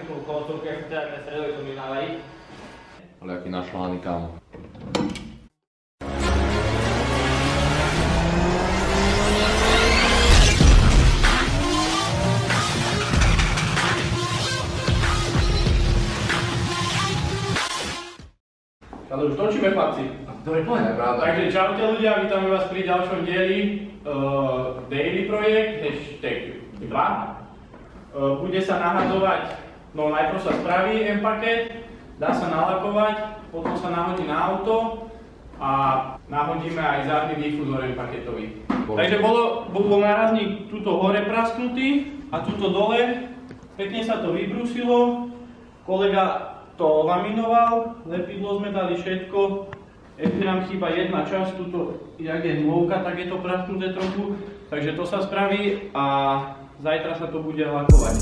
tú koncovku, jak teda ten stredový to mi nalej. Ale aký našlány, kámo. Ale už točíme, chlapci. To je plné, pravda. Takže čaute ľudia, vítame vás pri ďalšom dieli Daily projekt, hashtag 2. Bude sa nahadzovať, no najprv sa spraví M-paket, dá sa nalakovať, potom sa nahodí na auto a nahodíme aj zadný difúzor M-paketový. Takže bol nárazník tuto hore prasknutý a tuto dole, pekne sa to vybrúsilo, kolega to laminoval, lepidlo sme dali všetko, ešte nám chýba jedna časť, tuto, jak je nôvka, tak je to prasknuté trochu, takže to sa spraví a zajtra sa to bude lakovať.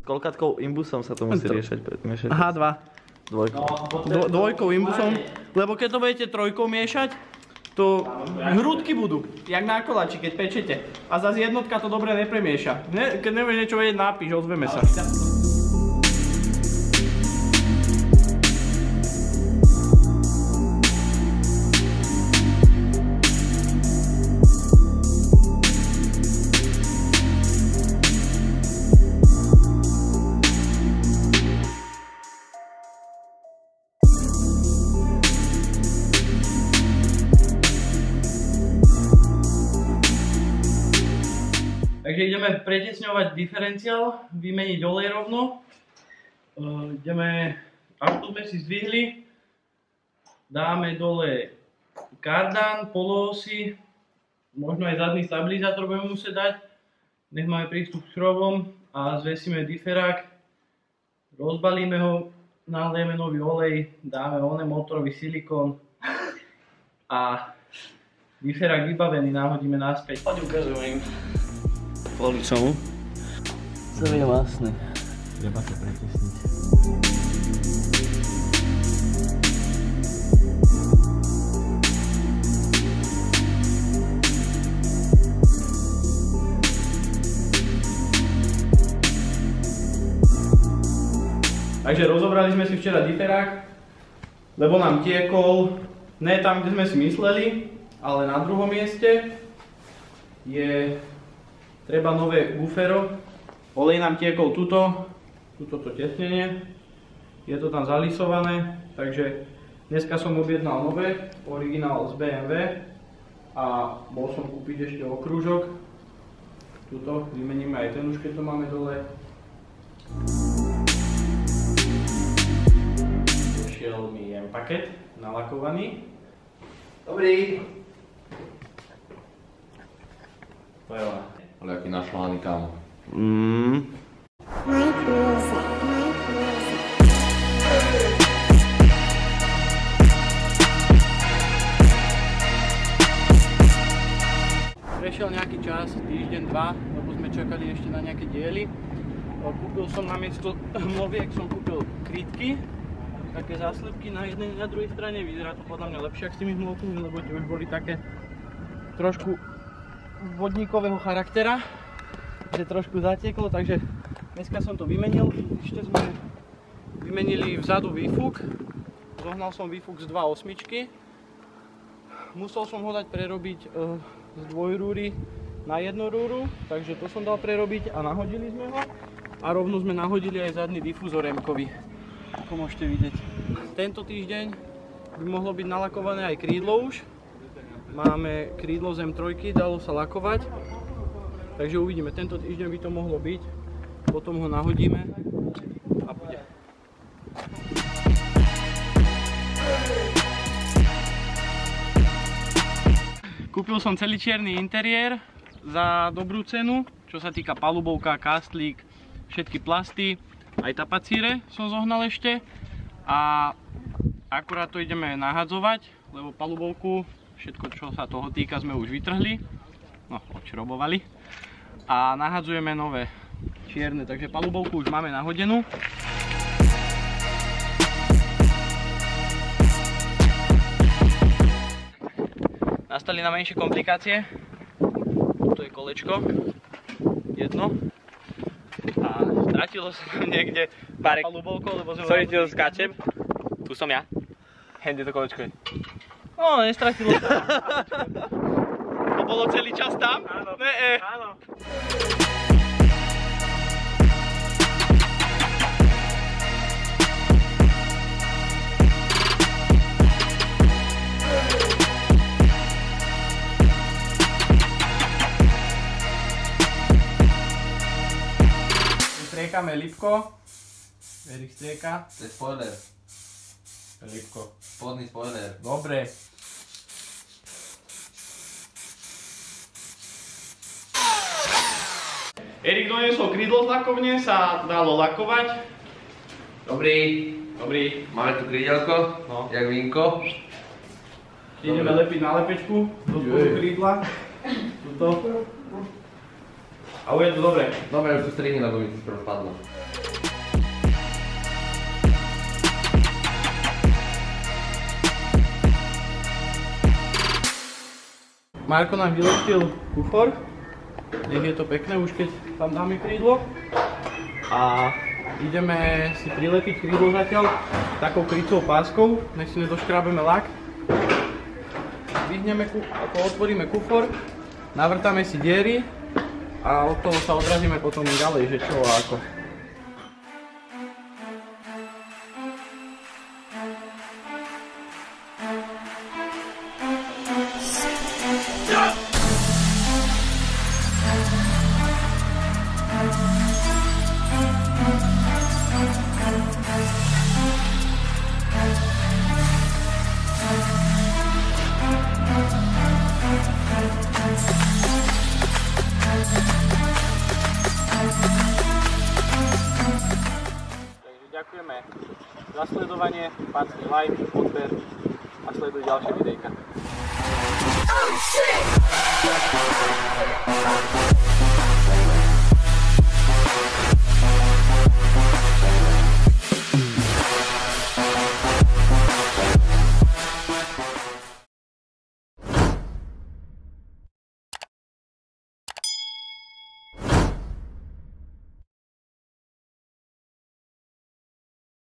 Koľkátkou imbusom sa to musí riešať? Aha, 2. Dvojkou. Dvojkou imbusom, lebo keď to budete trojkou miešať, to hrúdky budú, jak na koláči, keď pečete. A zase jednotka to dobre nepremieša. Keď nebudeš niečo vedieť, napíš, ozveme sa. Takže ideme pretesňovať diferenciál, vymeniť olej rovno. Až tu sme si zdvihli, dáme dole kardan, poloosy, možno aj zadný stabilizátor budeme musieť dať. Nech máme prístup k šrobom a zvesíme diferák, rozbalíme ho, nalieme nový olej, dáme motorový silikón a diferák vybavený, náhodíme naspäť. Poď ukazujem im. Kvôli čomu? Celý je vlastný. Treba sa pretesniť. Takže rozobrali sme si včera diferák, lebo nám tiekol, ne tam, kde sme si mysleli, ale na druhom mieste je treba nové gufero. Olej nám tiekol tuto to tesnenie, je to tam zalisované, takže dneska som objednal nové, originál z BMW a bol som kúpiť ešte okrúžok. Tuto vymeníme aj ten už, keď to máme dole. Došiel mi M-paket nalakovaný. Dobrý. To je ona. Ale aký našlány, kámo. Prešiel nejaký čas, týždeň, 2, lebo sme čakali ešte na nejaké diely. Kúpil som namiesto hmloviek krytky, také záslepky na jednej a na druhej strane. Vyzerá to podľa mňa lepšie ako s tými hmlovkami, lebo tie už boli také trošku vodníkového charaktera, že trošku zatieklo, takže dneska som to vymenil. Ešte sme vymenili vzadu výfuk, zohnal som výfuk z 2.8, musel som ho dať prerobiť z 2 rúry na 1 rúru, takže to som dal prerobiť a nahodili sme ho a rovno sme nahodili aj zadný difúzor M-kový, ako môžete vidieť. Tento týždeň by mohlo byť nalakované aj krídlo už. Máme krídlo z M3, dalo sa lakovať, takže uvidíme, tento týždeň by to mohlo byť, potom ho nahodíme a bude. Kúpil som celý čierny interiér za dobrú cenu, čo sa týka palubovka, kastlík, všetky plasty, aj tapacíre som zohnal ešte a akurát to ideme nahadzovať, lebo palubovku, všetko čo sa toho týka sme už vytrhli, no odšrobovali a nahadzujeme nové čierne, takže palubovku už máme nahodenú. Nastali na menšie komplikácie. Tu je kolečko, jedno. A stratilo sa tam niekde pár palubovkou, lebo sme... Sorry, ti to skáčem. Tu som ja. Hende to kolečko je. No, nestratilo sa. To bolo celý čas tam? Áno. Áno. Striekame Lipko. Erik strieka. To je spoiler. Lipko. Spodný spoiler. Dobre. Erik doniesol krídlo z lakovne, sa dalo lakovať. Dobrý. Dobrý. Máme tu krídelko, No. jak vínko. Ideme lepiť na lepečku do spodu krídla. Tuto. A už je to dobre. Dobre, už tu strihni, lebo mi to skoro spadlo. Marko nám vylepšil kufor. Nech je to pekné, už keď tam dáme krídlo. A ideme si prilepiť krídlo zatiaľ takou krycou páskou, nech si nedoškrábeme lak. Vyhneme, ako otvoríme kufor, navrtáme si diery a od toho sa odrazíme potom ďalej, že čo a ako. Ďakujeme za sledovanie, páčte like, odber a sleduj ďalšie videjka.